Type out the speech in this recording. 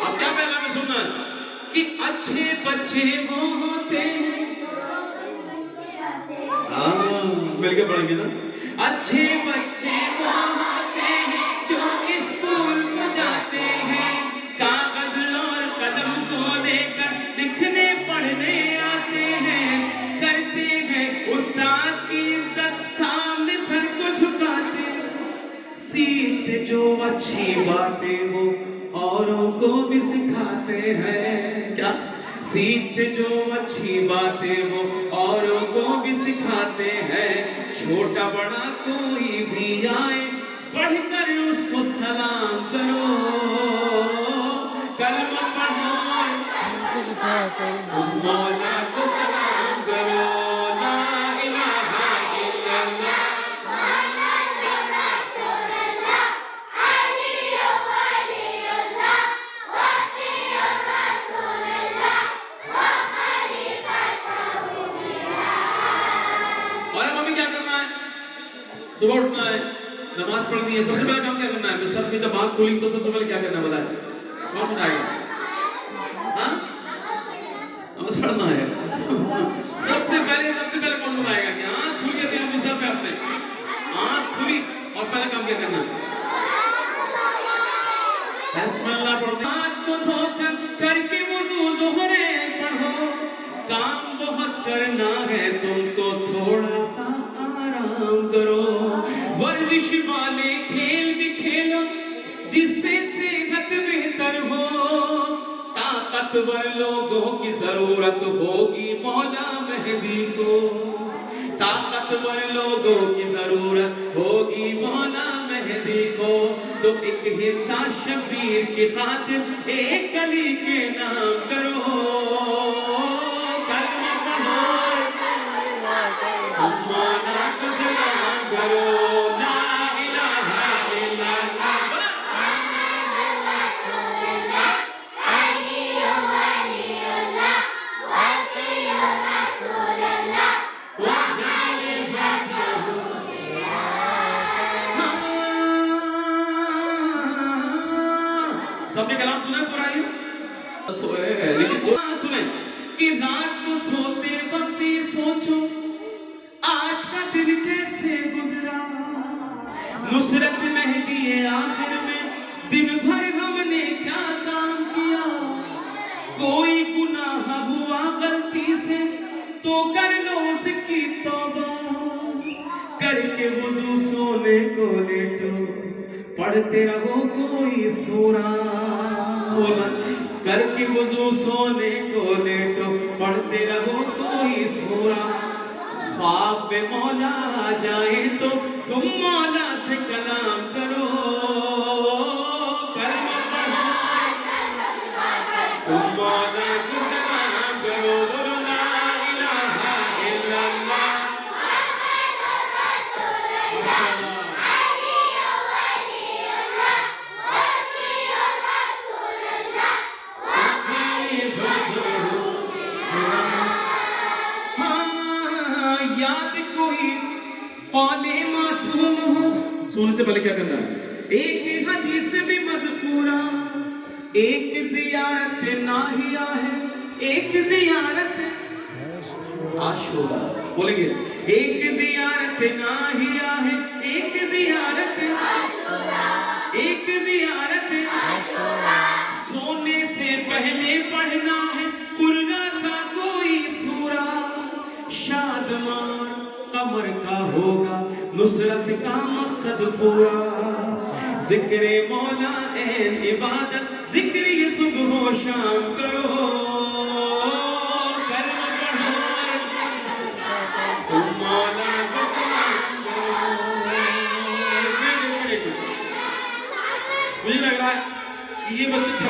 अब क्या पैगाम है सुनना कि अच्छे बच्चे वो होते हैं। मिलके पढ़ेंगे ना। अच्छे बच्चे वो होते हैं जो स्कूल को जाते हैं, कागज और कलम को लेकर लिखने पढ़ने आते हैं, करते हैं उस्ताद की इज्जत, सामने सर को झुकाते हैं, सीखते जो अच्छी बातें वो औरों को भी सिखाते हैं। क्या सीखते जो अच्छी बातें वो औरों को भी सिखाते हैं। छोटा बड़ा कोई भी आए बढ़कर उसको सलाम करो, कलमा पढ़ो मौला को सलाम करो, ला इलाहा इल्लल्लाह सुबह उठना है, नमाज पढ़नी है, सबसे पहले काम क्या करना है? बिस्तर पे जब आंख खुली तो सबसे पहले क्या करना बताए? कौन बताएगा? हाँ? नमाज पढ़ना है। सबसे पहले कौन बताएगा कि आंख खुली है बिस्तर पे अपने आंख खुली और पहले काम क्या करना है? बिस्मिल्लाह पढ़ना। हाथ को धोकर करके वुजू ज़ोहरे पढ़ो, काम बहुत करना है तुमको, थोड़ा सा आराम करो। वर्जिश वाले खेल भी खेलो जिससे सेहत बेहतर हो, ताकतवर लोगों की जरूरत होगी मौला मेहदी को, ताकतवर लोगों की जरूरत होगी मौला मेहदी को। तो एक हिस्सा शबीर की खातिर एक कली के नाम करो, कलमा पढ़ो मौला को सलाम करो, ला इलाहा इल्लल्लाह सबने कलाम सुना पूरा ही? लेकिन सुने कि रात को सोते वक्त ये सोचो आज का दिन कैसे गुजरा, नुसरत मेहदी आखिर में दिन भर हमने क्या काम किया, कोई गुनाह हुआ गलती से तो कर लो उसकी तौबा, करके वुजू सोने को लेटो, पढ़ते रहो कोई सूरा, करके वुजू सोने को लेटो, पढ़ते रहो कोई सूरा। ख्वाब में मौला आ जाए तो तुम मौला से कलाम करो, कलमा पढ़ो तुम मौला को सलाम करो, बोलो ला इलाहा इल्लल्लाह याद कोई कौले मासूम हो, सुन से पहले क्या करना है? एक हदीस भी मज़कूरा, एक ज़ियारत नाहिया है, एक ज़ियारत आशूरा, बोलेंगे एक ज़ियारत नाहिया है, एक ज़ियारत आशूरा, एक ज़ियारत आशूरा। सोने से पहले पढ़ना है कुरान का कोई सूरा, शादमान कमर का होगा नुसरत का मकसद पूरा, जिक्र मौला ऐन इबादत, जिक्र ये सुबह व शाम करो, कलमा पढ़ो तुम मौला को सलाम करो। मुझे लग रहा है कि ये बच्चे